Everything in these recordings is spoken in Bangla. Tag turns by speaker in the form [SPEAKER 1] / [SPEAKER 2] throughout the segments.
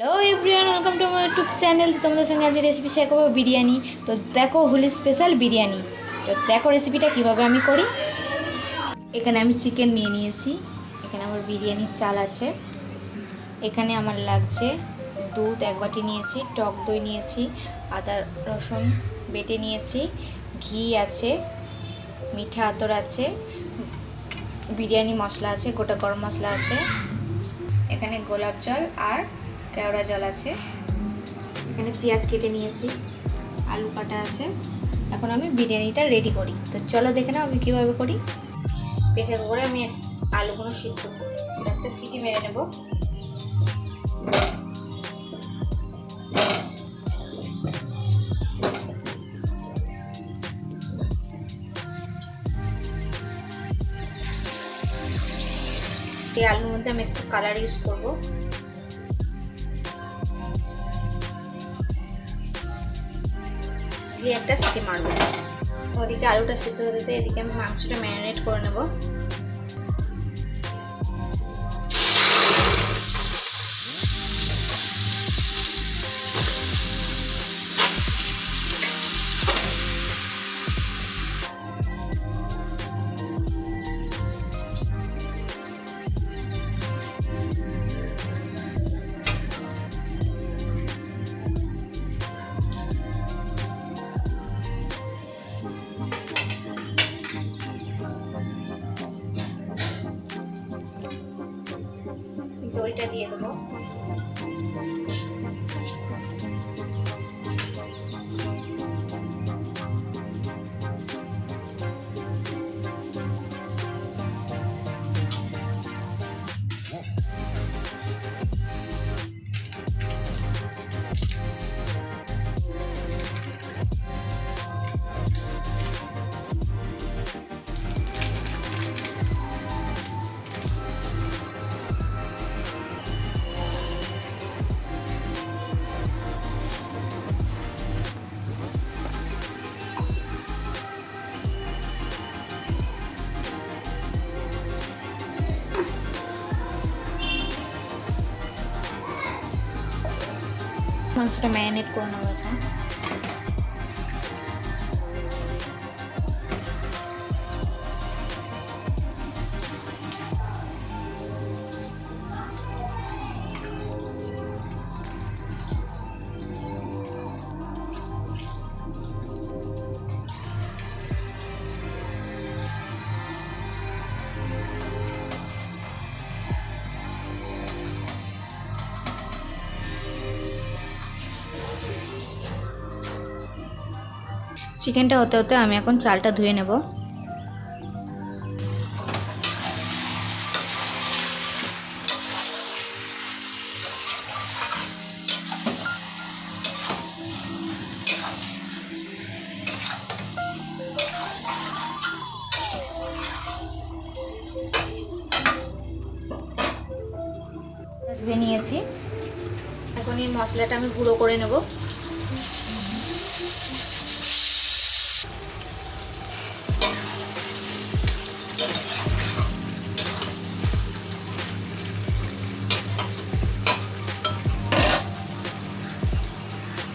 [SPEAKER 1] Hello everyone, welcome to my YouTube channel. তো তোমাদের সঙ্গে আজ রেসিপি শেয়ার করবো বিরিয়ানি। তো দেখো, হোলি স্পেশাল বিরিয়ানি। তো দেখো রেসিপিটা কিভাবে আমি করি। এখানে আমি চিকেন নিয়ে নিয়েছি, এখানে আমার বিরিয়ানির চাল আছে, এখানে আমার লাগছে দুধ 1 বাটি নিয়েছি, টক দই নিয়েছি, আদা রসুন বেটে নিয়েছি, ঘি আছে, মিঠা আতর আছে, বিরিয়ানি মশলা আছে, গোটা গরম মশলা আছে, এখানে গোলাপ জল আর কেওড়া জল আছে, এখানে পেঁয়াজ কেটে নিয়েছি, আলু কাটা আছে। এখন আমি বিরিয়ানিটা রেডি করি। তো চলো দেখে নাও আমি কীভাবে করি। প্রেসার কুকারে আমি আলুগুলো সিদ্ধ করে একটা সিটি মেরে নেব। এই আলুর মধ্যে আমি একটু কালার ইউজ করবো। দিয়ে একটা সিটি মারবো। ওদিকে আলুটা সিদ্ধ হতে দিতে এদিকে আমি মাংসটা ম্যারিনেট করে নেব। দইটা দিয়ে দেবো। মাংসটা ম্যারিনেট করে নেবো এখন। চিকেনটা হতে হতে আমি এখন চালটা ধুয়ে নেব। ধুয়ে নিয়েছি, এখন এই মশলাটা আমি গুঁড়ো করে নেব।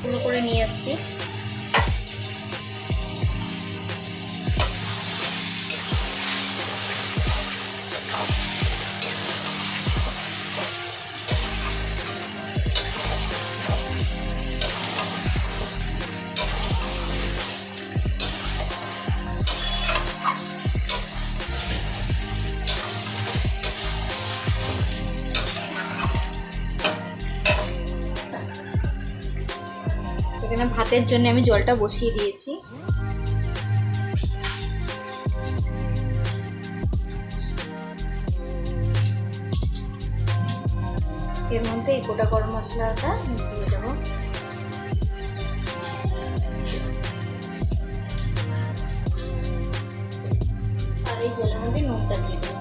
[SPEAKER 1] গুঁড়ো করে নিয়ে আসছি। এখানে ভাতের জন্য আমি জলটা বসিয়ে দিয়েছি। এর মধ্যে এই গোটা গরম মশলাটা দিয়ে দেবো। আর এই জলের মধ্যে নুনটা দিয়ে দেবো,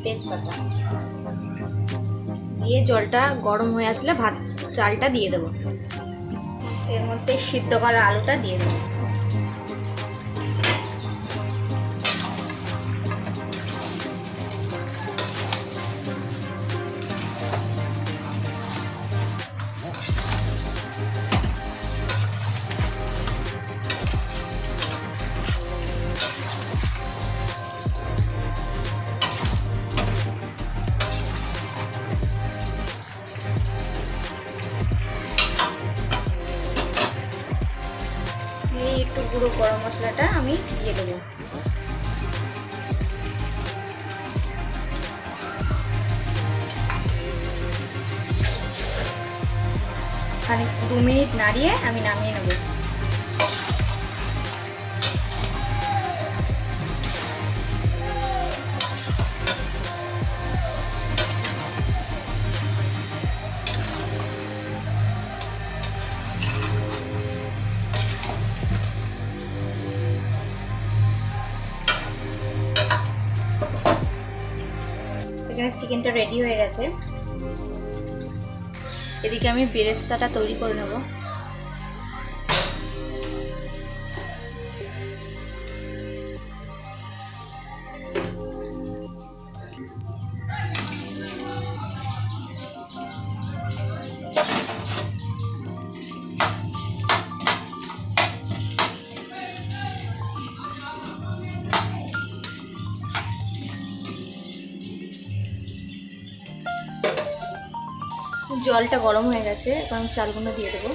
[SPEAKER 1] তেজপাতা দিয়ে জলটা গরম হয়ে আসলে চালটা দিয়ে দেবো। এর মধ্যে সিদ্ধ করা আলুটা দিয়ে দেবো। একটু গুঁড়ো গরম মশলাটা আমি দিয়ে দেবো। খানিক 2 মিনিট নাড়িয়ে আমি নামিয়ে নেব। এখানে চিকেনটা রেডি হয়ে গেছে। এদিকে আমি বেরেস্তাটা তৈরি করে নেব। জলটা গরম হয়ে গেছে, এখন আমি চালগুলো দিয়ে দেবো।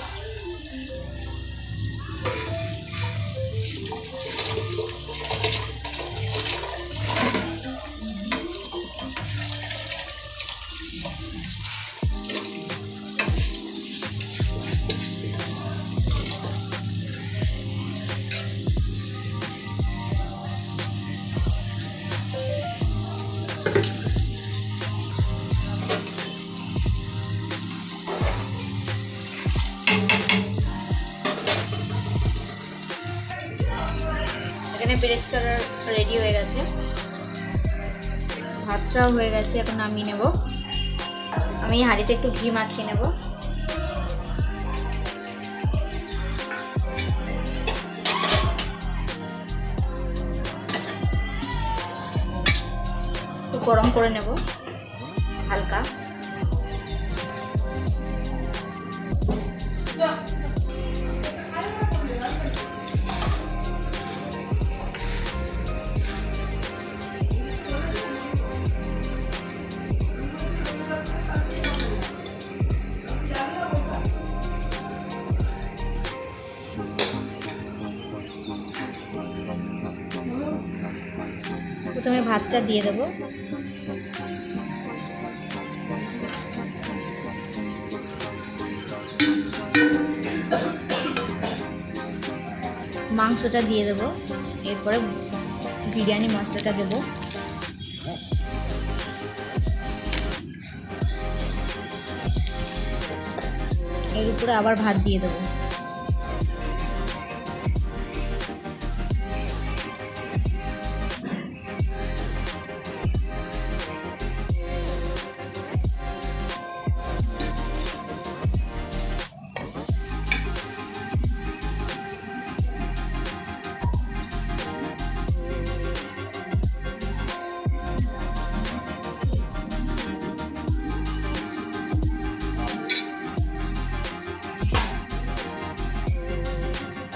[SPEAKER 1] এখানে বেরেস্তা রেডি হয়ে গেছে, ভাতটাও হয়ে গেছে। এখন নামিয়ে নেব। আমি হাঁড়িতে একটু ঘি মাখিয়ে নেব। একটু গরম করে নেব হালকা। প্রথমে ভাতটা দিয়ে দেবো। মাংসটা দিয়ে দেবো, এরপরে বিরিয়ানি মশলাটা দেবো। এর উপরে আবার ভাত দিয়ে দেবো।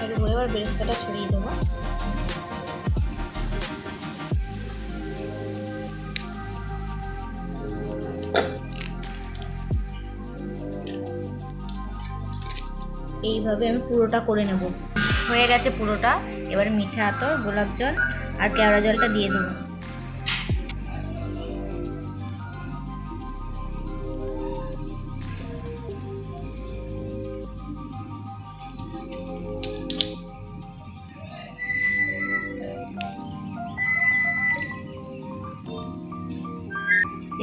[SPEAKER 1] এর উপরে আবার বেরেস্তাটা ছড়িয়ে দেবো। এইভাবে আমি পুরোটা করে নেব। হয়ে গেছে পুরোটা। এবার মিঠা আতর, গোলাপ জল আর কেওড়া জলটা দিয়ে দেবো।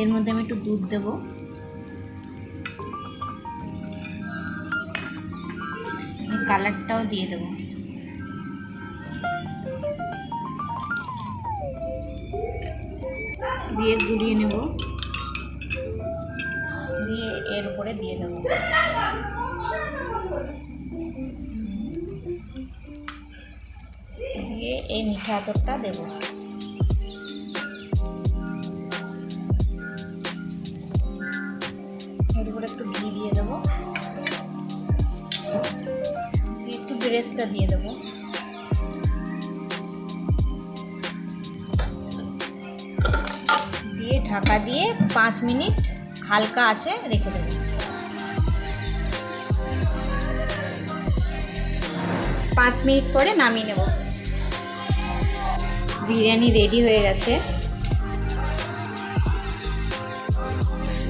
[SPEAKER 1] এর মধ্যে আমি একটু দুধ দেবো। কালারটাও দিয়ে দেবো। দিয়ে গুলিয়ে নেব, দিয়ে এর উপরে দিয়ে দেবো। দিয়ে এই মিঠা আতরটা দেবো। এর উপরে একটু ঘি দিয়ে দেবো, দিয়ে একটু বেরেস্তা দিয়ে দেবো। দিয়ে ঢাকা দিয়ে 5 মিনিট হালকা আঁচে রেখে দেবো। 5 মিনিট পরে নামিয়ে নেব। বিরিয়ানি রেডি হয়ে গেছে।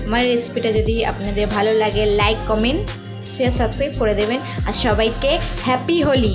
[SPEAKER 1] আমার রেসিপিটা যদি আপনাদের ভালো লাগে লাইক কমেন্ট শেয়ার সাবস্ক্রাইব করে দেবেন। আর সবাইকে হ্যাপি হোলি।